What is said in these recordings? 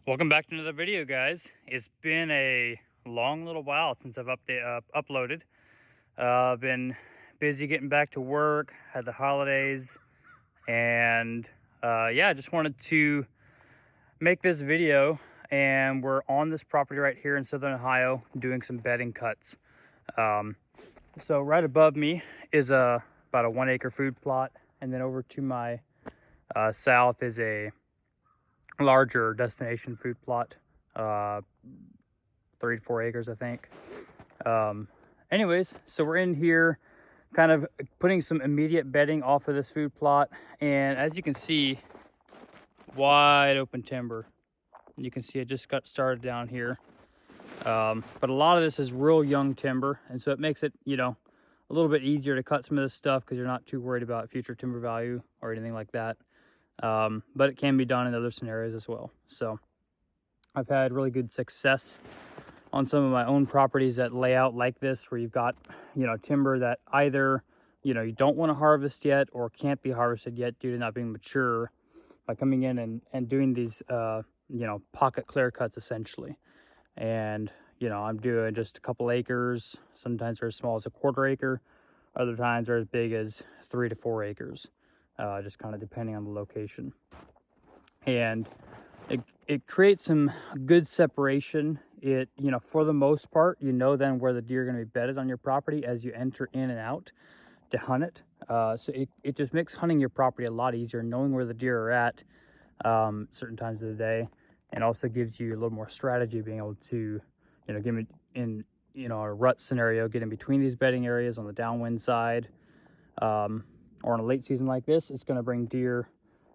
Welcome back to another video, guys. It's been a long little while since I've uploaded. I've been busy getting back to work, had the holidays, and yeah, I just wanted to make this video. And we're on this property right here in Southern Ohio doing some bedding cuts. Um, so right above me is about a 1 acre food plot, and then over to my south is a larger destination food plot, uh 3 to 4 acres, I think. um Anyways, so we're in here kind of putting some immediate bedding off of this food plot, and as you can see, wide open timber. And you can see it just got started down here. But a lot of this is real young timber, and so it makes it, a little bit easier to cut some of this stuff because you're not too worried about future timber value or anything like that. But it can be done in other scenarios as well. So I've had really good success on some of my own properties that lay out like this, where you've got, timber that either, you don't want to harvest yet or can't be harvested yet due to not being mature, by coming in and doing these, pocket clear cuts essentially. And, I'm doing just a couple acres. Sometimes they're as small as a 1/4 acre. Other times they're as big as 3 to 4 acres, just kind of depending on the location. And it creates some good separation. It, for the most part, then where the deer are going to be bedded on your property as you enter in and out to hunt it. So it just makes hunting your property a lot easier, knowing where the deer are at certain times of the day, and also gives you a little more strategy, being able to, get in, a rut scenario, get in between these bedding areas on the downwind side. Or in a late season like this, it's going to bring deer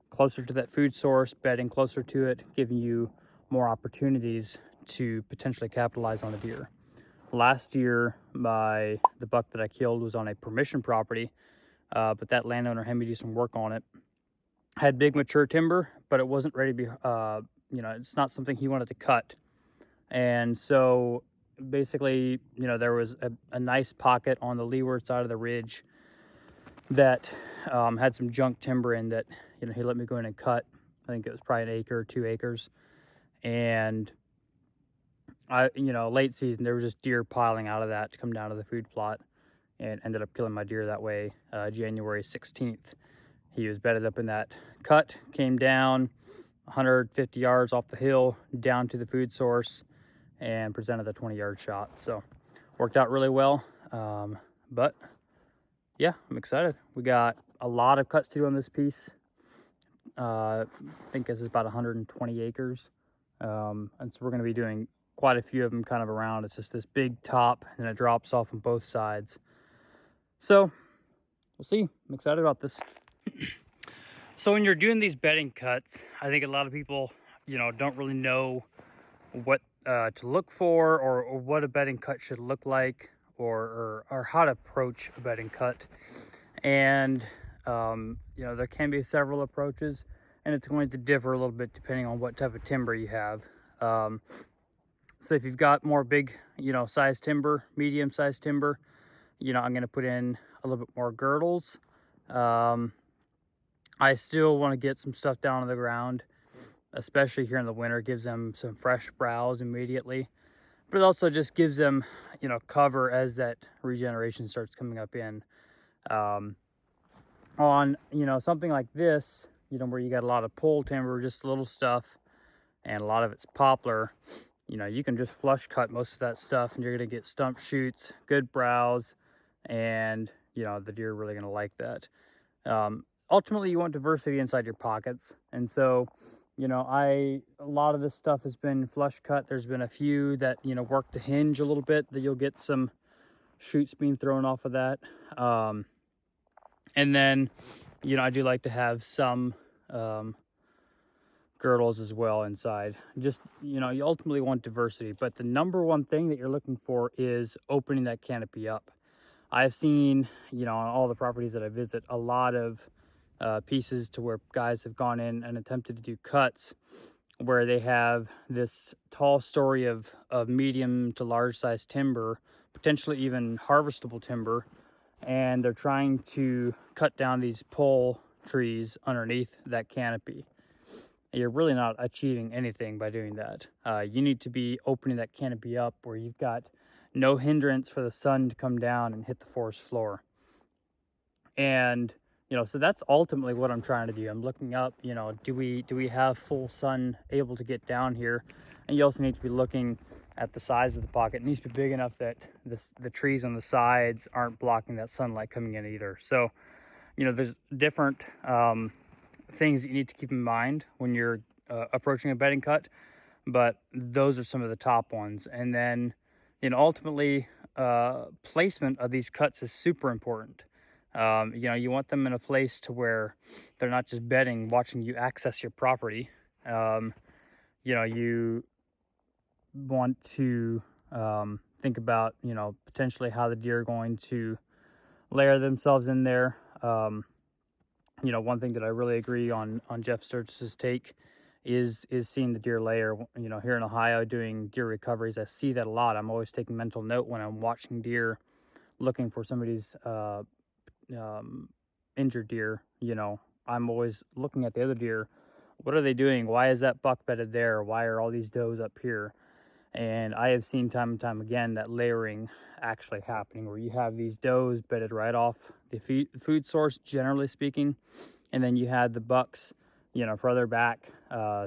closer to that food source, bedding closer to it, giving you more opportunities to potentially capitalize on a deer. Last year, the buck that I killed was on a permission property, but that landowner had me do some work on it. Had big mature timber, but it wasn't ready to be, it's not something he wanted to cut. And so basically, there was a nice pocket on the leeward side of the ridge that had some junk timber in that, he let me go in and cut. I think it was probably 1 acre, 2 acres. And late season, there was just deer piling out of that to come down to the food plot, and ended up killing my deer that way. January 16th, he was bedded up in that cut, came down 150 yards off the hill down to the food source, and presented a 20-yard shot. So worked out really well. But yeah, I'm excited. We got a lot of cuts to do on this piece. I think this is about 120 acres. And so we're going to be doing quite a few of them kind of around. It's just this big top, and it drops off on both sides. So we'll see. I'm excited about this. So when you're doing these bedding cuts, I think a lot of people, don't really know what to look for, or what a bedding cut should look like, or how to approach a bedding cut. And there can be several approaches, and it's going to differ a little bit depending on what type of timber you have. So if you've got more big, size timber, medium size timber, I'm going to put in a little bit more girdles. I still want to get some stuff down on the ground, especially here in the winter. It gives them some fresh browse immediately, but it also just gives them, cover as that regeneration starts coming up in. On, something like this, where you got a lot of pole timber, just little stuff, and a lot of it's poplar, you can just flush cut most of that stuff, and you're going to get stump shoots, good browse, and, the deer are really going to like that. Ultimately, you want diversity inside your pockets. And so, a lot of this stuff has been flush cut. There's been a few that, work the hinge a little bit, that you'll get some shoots being thrown off of that. And then, I do like to have some girdles as well inside. Just, you ultimately want diversity, but the number one thing that you're looking for is opening that canopy up. I've seen, on all the properties that I visit, a lot of pieces to where guys have gone in and attempted to do cuts where they have this tall story of medium to large size timber, potentially even harvestable timber, and they're trying to cut down these pole trees underneath that canopy. you're really not achieving anything by doing that. You need to be opening that canopy up where you've got no hindrance for the sun to come down and hit the forest floor. And so that's ultimately what I'm trying to do. I'm looking up, do we have full sun able to get down here? And you also need to be looking at the size of the pocket. It needs to be big enough that the trees on the sides aren't blocking that sunlight coming in either. So there's different things that you need to keep in mind when you're approaching a bedding cut, but those are some of the top ones. And then ultimately placement of these cuts is super important. You want them in a place to where they're not just bedding watching you access your property. You want to think about potentially how the deer are going to layer themselves in there. One thing that I really agree on Jeff Sturgis's take is seeing the deer layer. Here in Ohio doing deer recoveries, I see that a lot. I'm always taking mental note when I'm watching deer, looking for somebody's injured deer. I'm always looking at the other deer. What are they doing? Why is that buck bedded there? Why are all these does up here? And I have seen time and time again that layering actually happening, where you have these does bedded right off the food source, generally speaking, and then you had the bucks further back,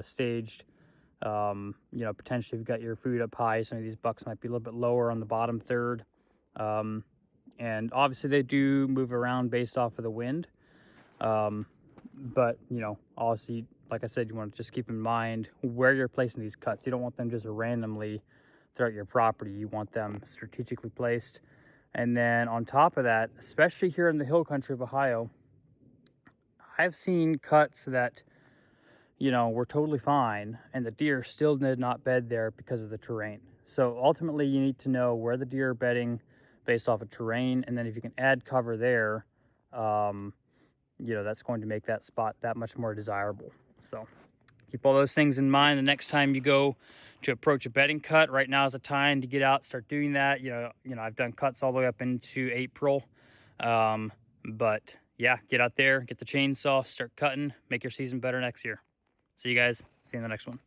staged. Potentially you've got your food up high. Some of these bucks might be a little bit lower on the bottom third, and obviously they do move around based off of the wind, but obviously, like I said, you want to just keep in mind where you're placing these cuts. You don't want them just randomly throughout your property. You want them strategically placed. And then on top of that, especially here in the hill country of Ohio, I've seen cuts that were totally fine and the deer still did not bed there because of the terrain. So ultimately you need to know where the deer are bedding based off of terrain, and then if you can add cover there, that's going to make that spot that much more desirable. So keep all those things in mind the next time you go to approach a bedding cut. Right now is the time to get out, start doing that. I've done cuts all the way up into April, but yeah, get out there, get the chainsaw, start cutting, make your season better next year. See you guys. See you in the next one.